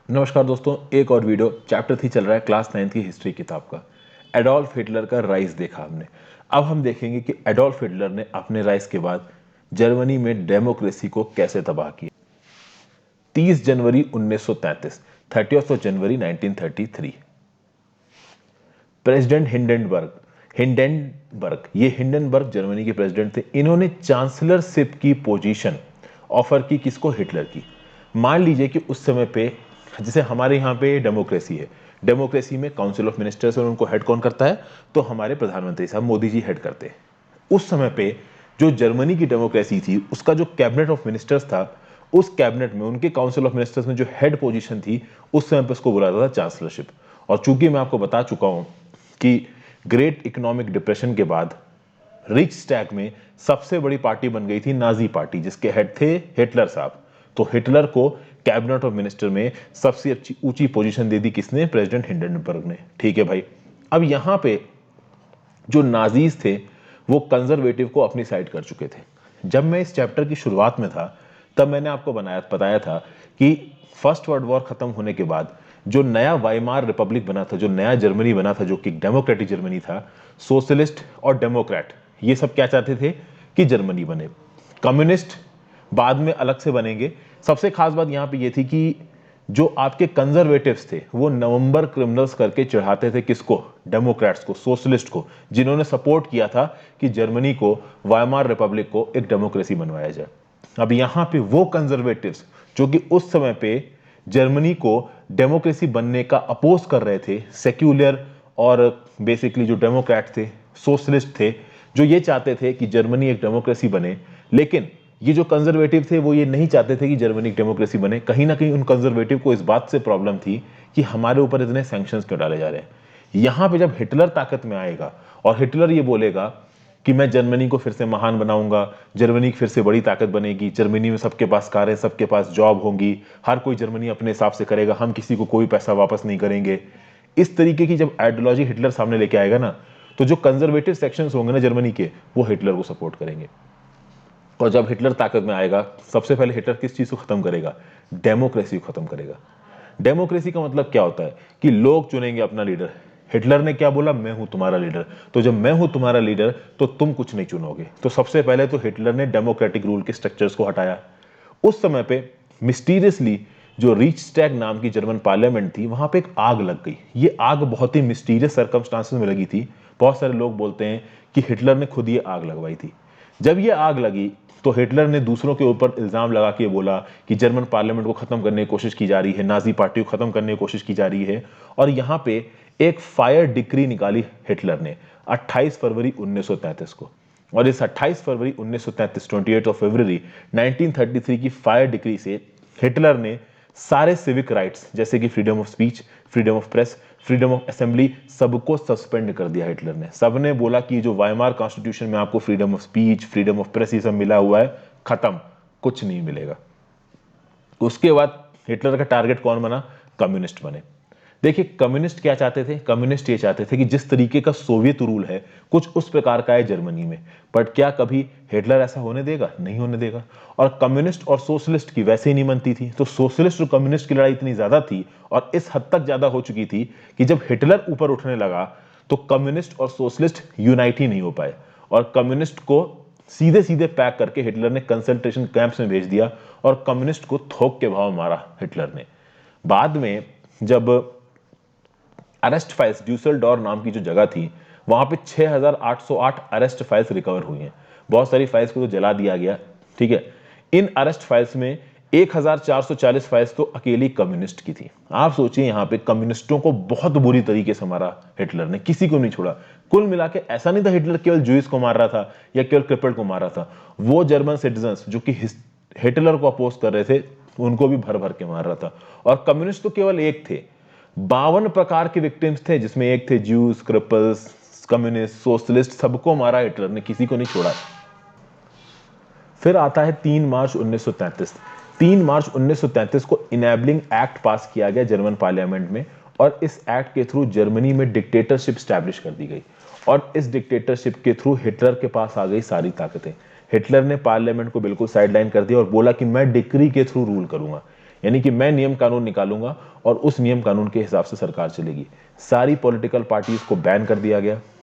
नमस्कार दोस्तों, एक और वीडियो चैप्टर 3 चल रहा है क्लास 9 की हिस्ट्री किताब का। एडोल्फ हिटलर का राइज देखा हमने। अब हम देखेंगे कि एडोल्फ हिटलर ने अपने राइज के बाद जर्मनी में डेमोक्रेसी को कैसे तबाह किया। 30 जनवरी 1933, 30 जनवरी 1933। प्रेसिडेंट हिंडेनबर्ग जर्मनी के प्रेसिडेंट थे। इन्होंने चांसलरशिप की पोजीशन ऑफर की किसको? हिटलर की। मान लीजिए कि उस समय पे जैसे हमारे यहाँ पे डेमोक्रेसी है, डेमोक्रेसी में काउंसिल ऑफ मिनिस्टर्स और उनको हेड कौन करता है? तो हमारे प्रधानमंत्री साहब मोदी जी हेड करते हैं। उस समय पे जो जर्मनी की डेमोक्रेसी थी उसका जो कैबिनेट ऑफ मिनिस्टर्स था, उस कैबिनेट में उनके काउंसिल ऑफ मिनिस्टर्स में जो हेड पोजीशन थी उस समय पे उसको बोला जाता था चांसलरशिप। और चूंकि मैं आपको बता चुका हूं कि ग्रेट इकोनॉमिक डिप्रेशन के बाद रिक्सटैग में सबसे बड़ी पार्टी बन गई थी नाजी पार्टी, जिसके हेड थे हिटलर साहब। तो हिटलर को कैबिनेट ऑफ मिनिस्टर में सबसे अच्छी ऊंची पोजीशन दे दी किसने? प्रेसिडेंट हिंडेनबर्ग ने। ठीक है भाई। अब यहां पे जो नाजीज थे वो कंजर्वेटिव को अपनी साइड कर चुके थे। जब मैं इस चैप्टर की शुरुआत में था तब मैंने आपको बताया था कि फर्स्ट वर्ल्ड वॉर खत्म होने के बाद जो नया वाइमार रिपब्लिक बना था, जो नया जर्मनी बना था, जो कि डेमोक्रेटिक जर्मनी था, सोशलिस्ट और डेमोक्रेट ये सब क्या चाहते थे कि जर्मनी बने। कम्युनिस्ट बाद में अलग से बनेंगे। सबसे खास बात यहां पे ये थी कि जो आपके कंजर्वेटिव्स थे वो नवंबर क्रिमिनल्स करके चढ़ाते थे किसको? डेमोक्रेट्स को, सोशलिस्ट को, जिन्होंने सपोर्ट किया था कि जर्मनी को, वाइमार रिपब्लिक को एक डेमोक्रेसी बनवाया जाए। अब यहां पे वो कंजर्वेटिव्स जो कि उस समय पे जर्मनी को डेमोक्रेसी बनने का अपोज कर रहे थे, सेक्युलर और बेसिकली जो डेमोक्रेट थे, सोशलिस्ट थे, जो ये चाहते थे कि जर्मनी एक डेमोक्रेसी बने, लेकिन ये जो कंजर्वेटिव थे वो ये नहीं चाहते थे कि जर्मनी डेमोक्रेसी बने। कहीं ना कहीं उन कंजर्वेटिव को इस बात से प्रॉब्लम थी कि हमारे ऊपर इतने सैंक्शंस क्यों डाले जा रहे हैं। यहां पे जब हिटलर ताकत में आएगा और हिटलर ये बोलेगा कि मैं जर्मनी को फिर से महान बनाऊंगा, जर्मनी फिर से बड़ी ताकत बनेगी, जर्मनी में सबके पास कारें, सबके पास जॉब होंगी, हर कोई जर्मनी अपने हिसाब से करेगा, हम किसी को कोई पैसा वापस नहीं करेंगे। इस तरीके की जब आइडियोलॉजी हिटलर सामने लेके आएगा ना, तो जो कंजर्वेटिव सेक्शंस होंगे ना जर्मनी के, वो हिटलर को सपोर्ट करेंगे। और जब हिटलर ताकत में आएगा सबसे पहले हिटलर किस चीज को खत्म करेगा? डेमोक्रेसी को खत्म करेगा। डेमोक्रेसी का मतलब क्या होता है कि लोग चुनेंगे अपना लीडर। हिटलर ने क्या बोला? मैं हूं तुम्हारा लीडर। तो जब मैं हूं तुम्हारा लीडर तो तुम कुछ नहीं चुनोगे। तो सबसे पहले तो हिटलर ने डेमोक्रेटिक रूल के स्ट्रक्चर्स को हटाया। उस समय पे मिस्टीरियसली जो रिचस्टैग नाम की जर्मन पार्लियामेंट थी वहां पे एक आग लग गई। ये आग बहुत ही मिस्टीरियस सर्कमस्टांसेस में लगी थी। बहुत सारे लोग बोलते हैं कि हिटलर ने खुद ये आग लगवाई थी। जब ये आग लगी तो हिटलर ने दूसरों के ऊपर इल्जाम लगा के बोला कि जर्मन पार्लियामेंट को खत्म करने की कोशिश की जा रही है, नाजी पार्टी को खत्म करने की कोशिश की जा रही है। और यहां पे एक फायर डिक्री निकाली हिटलर ने 28 फरवरी 1933 को। और इस 28 फरवरी 1933, 28 ऑफ फरवरी 1933 की फायर डिक्री से हिटलर ने सारे सिविक राइट्स जैसे कि freedom of speech, freedom of press, freedom of assembly, सबको सस्पेंड कर दिया हिटलर ने। सबने बोला कि जो वाइमार कॉन्स्टिट्यूशन में आपको freedom of speech, freedom of press ये सब मिला हुआ है, खत्म, कुछ नहीं मिलेगा। उसके बाद हिटलर का टारगेट कौन बना? कम्युनिस्ट बने। देखिए कम्युनिस्ट क्या चाहते थे? कम्युनिस्ट ये चाहते थे कि जिस तरीके का सोवियत रूल है कुछ उस प्रकार का है जर्मनी में। बट क्या कभी हिटलर ऐसा होने देगा? नहीं होने देगा। और कम्युनिस्ट और सोशलिस्ट की वैसे ही नहीं बनती थी। तो सोशलिस्ट और कम्युनिस्ट की लड़ाई इतनी ज्यादा थी और इस हद तक ज्यादा हो चुकी थी कि जब हिटलर ऊपर उठने लगा तो कम्युनिस्ट और सोशलिस्ट यूनाइट ही नहीं हो पाए। और कम्युनिस्ट को सीधे सीधे पैक करके हिटलर ने कंसंट्रेशन कैंप्स में भेज दिया और कम्युनिस्ट को थोक के भाव मारा हिटलर ने। बाद में जब अरेस्ट फाइल्स, ड्यूसलडोर्फ नाम की जो जगह थी, वहां पे 6808 अरेस्ट फाइल्स रिकवर हुई हैं। बहुत सारी फाइल्स को तो जला दिया गया। ठीक है। इन अरेस्ट फाइल्स में 1440 फाइल्स तो अकेली कम्युनिस्ट की थी। आप सोचिए यहां पे कम्युनिस्टों को बहुत बुरी तरीके से मारा हिटलर ने, किसी को नहीं छोड़ा। कुल मिला के ऐसा नहीं था हिटलर केवल जूइस को मार रहा था या केवल क्रिपल्ड को मार रहा था, वो जर्मन सिटीजन्स जो कि हिटलर को अपोज कर रहे थे उनको भी भर भर के मार रहा था। और कम्युनिस्ट तो केवल एक थे, 52 प्रकार के विक्टिम्स थे, जिसमें एक थे ज्यूज, क्रिपल्स, कम्युनिस्ट, सोशलिस्ट, सबको मारा हिटलर ने, किसी को नहीं छोड़ा। फिर आता है 3 मार्च 1933। 3 मार्च 1933 को इनेबलिंग एक्ट पास किया गया जर्मन पार्लियामेंट में और इस एक्ट के थ्रू जर्मनी में डिक्टेटरशिप स्टैब्लिश कर दी गई। और इस डिक्टेटरशिप के थ्रू हिटलर के पास आ गई सारी ताकतें। हिटलर ने पार्लियामेंट को बिल्कुल साइडलाइन कर दिया और बोला कि मैं डिक्री के थ्रू रूल करूंगा। यानी कि मैं नियम कानून निकालूंगा और उस नियम कानून के हिसाब से सरकार चलेगी। सारी पॉलिटिकल पार्टीज को बैन कर दिया गया,